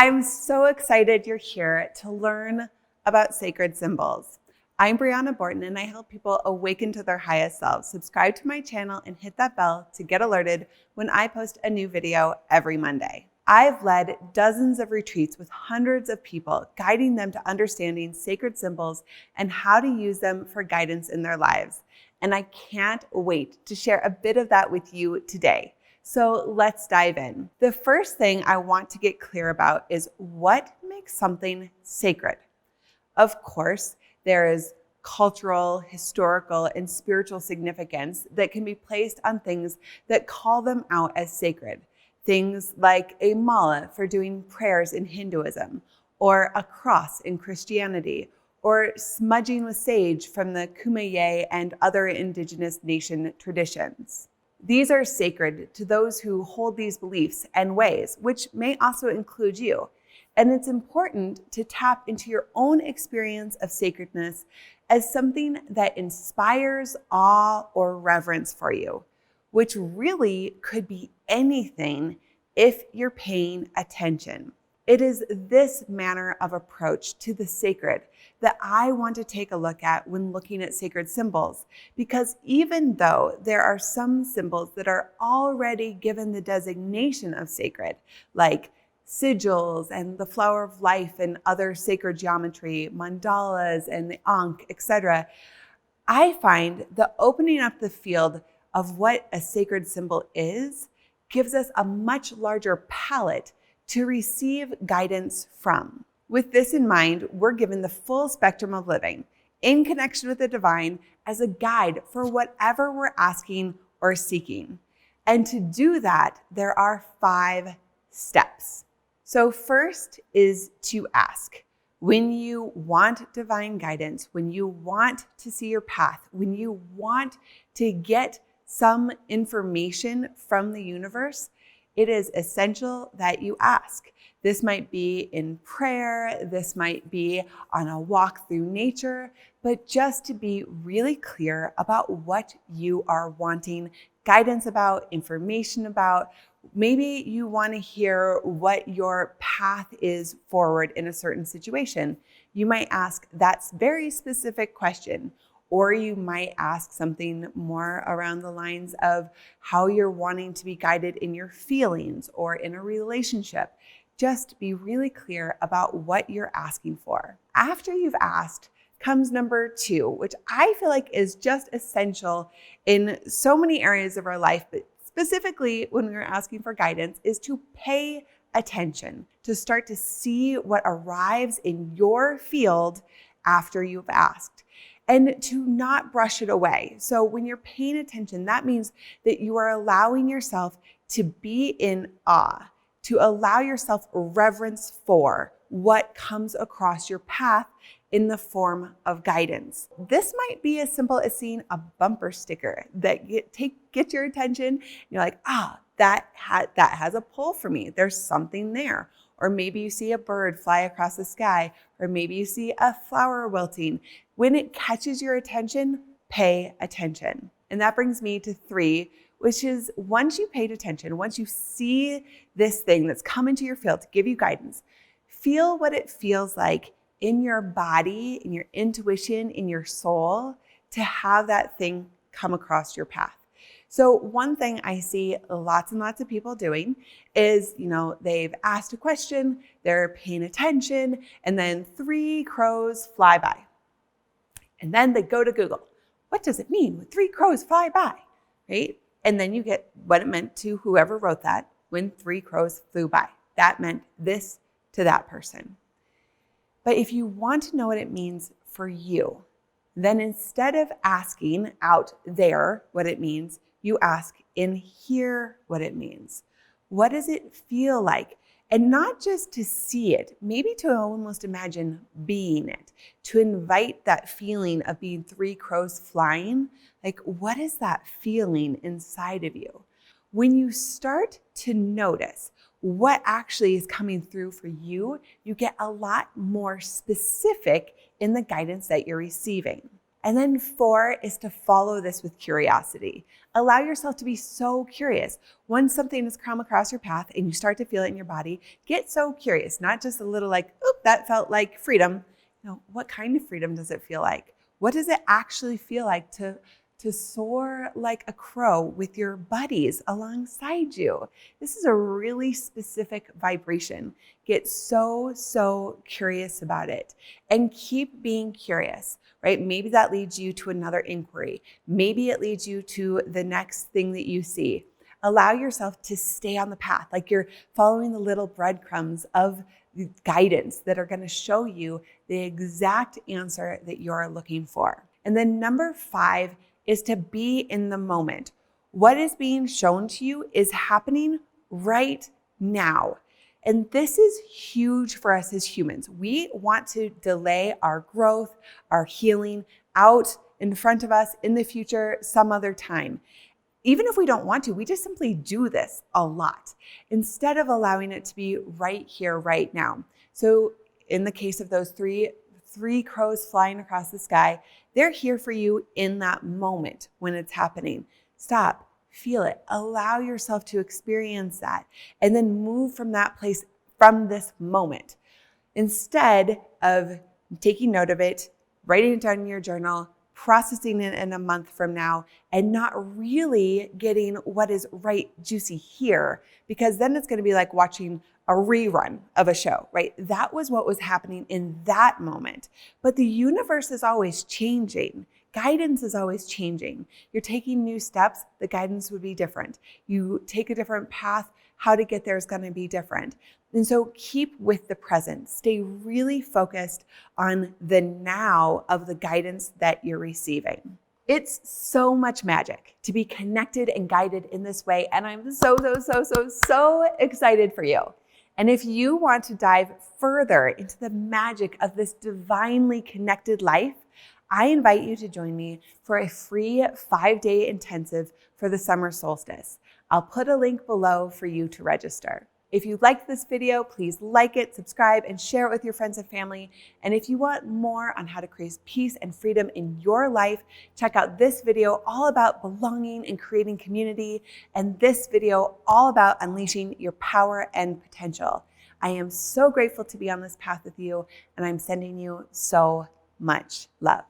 I'm so excited you're here to learn about sacred symbols. I'm Briana Borten, and I help people awaken to their highest selves. Subscribe to my channel and hit that bell to get alerted when I post a new video every Monday. I've led dozens of retreats with hundreds of people, guiding them to understanding sacred symbols and how to use them for guidance in their lives. And I can't wait to share a bit of that with you today. So let's dive in. The first thing I want to get clear about is what makes something sacred. Of course, there is cultural, historical, and spiritual significance that can be placed on things that call them out as sacred. Things like a mala for doing prayers in Hinduism, or a cross in Christianity, or smudging with sage from the Kumeyaay and other indigenous nation traditions. These are sacred to those who hold these beliefs and ways, which may also include you. And it's important to tap into your own experience of sacredness as something that inspires awe or reverence for you, which really could be anything if you're paying attention. It is this manner of approach to the sacred that I want to take a look at when looking at sacred symbols, because even though there are some symbols that are already given the designation of sacred, like sigils and the flower of life and other sacred geometry, mandalas and the ankh, etc., I find the opening up the field of what a sacred symbol is gives us a much larger palette to receive guidance from. With this in mind, we're given the full spectrum of living in connection with the divine as a guide for whatever we're asking or seeking. And to do that, there are 5 steps. So first is to ask. When you want divine guidance, when you want to see your path, when you want to get some information from the universe, it is essential that you ask. This might be in prayer, this might be on a walk through nature, but just to be really clear about what you are wanting guidance about, information about. Maybe you want to hear what your path is forward in a certain situation. You might ask that very specific question. Or you might ask something more around the lines of how you're wanting to be guided in your feelings or in a relationship. Just be really clear about what you're asking for. After you've asked comes number 2, which I feel like is just essential in so many areas of our life, but specifically when we're asking for guidance, is to pay attention, to start to see what arrives in your field after you've asked, and to not brush it away. So when you're paying attention, that means that you are allowing yourself to be in awe, to allow yourself reverence for what comes across your path in the form of guidance. This might be as simple as seeing a bumper sticker that get your attention. You're like, that has a pull for me. There's something there. Or maybe you see a bird fly across the sky, or maybe you see a flower wilting. When it catches your attention, pay attention. And that brings me to 3, which is once you paid attention, once you see this thing that's come into your field to give you guidance, feel what it feels like in your body, in your intuition, in your soul, to have that thing come across your path. So one thing I see lots and lots of people doing is, they've asked a question, they're paying attention, and then 3 crows fly by. And then they go to Google. What does it mean when 3 crows fly by, right? And then you get what it meant to whoever wrote that when 3 crows flew by. That meant this to that person. But if you want to know what it means for you, then instead of asking out there what it means, you ask in here what it means. What does it feel like? And not just to see it, maybe to almost imagine being it, to invite that feeling of being 3 crows flying. Like, what is that feeling inside of you? When you start to notice what actually is coming through for you, you get a lot more specific in the guidance that you're receiving. And then 4 is to follow this with curiosity. Allow yourself to be so curious. Once something has come across your path and you start to feel it in your body, get so curious, not just a little like, oh, that felt like freedom. No, what kind of freedom does it feel like? What does it actually feel like to soar like a crow with your buddies alongside you? This is a really specific vibration. Get so curious about it and keep being curious, right? Maybe that leads you to another inquiry. Maybe it leads you to the next thing that you see. Allow yourself to stay on the path, like you're following the little breadcrumbs of guidance that are going to show you the exact answer that you're looking for. And then number 5 is to be in the moment. What is being shown to you is happening right now. And this is huge for us as humans. We want to delay our growth, our healing out in front of us in the future, some other time. Even if we don't want to, we just simply do this a lot instead of allowing it to be right here, right now. So in the case of those three crows flying across the sky, they're here for you in that moment when it's happening. Stop, feel it, allow yourself to experience that, and then move from that place, from this moment. Instead of taking note of it, writing it down in your journal, processing it in a month from now, and not really getting what is right juicy here, because then it's going to be like watching a rerun of a show, right? That was what was happening in that moment. But the universe is always changing. Guidance is always changing. You're taking new steps, the guidance would be different. You take a different path, how to get there is going to be different. And so keep with the present. Stay really focused on the now of the guidance that you're receiving. It's so much magic to be connected and guided in this way. And I'm so excited for you. And if you want to dive further into the magic of this divinely connected life, I invite you to join me for a free 5-day intensive for the summer solstice. I'll put a link below for you to register. If you liked this video, please like it, subscribe, and share it with your friends and family. And if you want more on how to create peace and freedom in your life, check out this video all about belonging and creating community, and this video all about unleashing your power and potential. I am so grateful to be on this path with you, and I'm sending you so much love.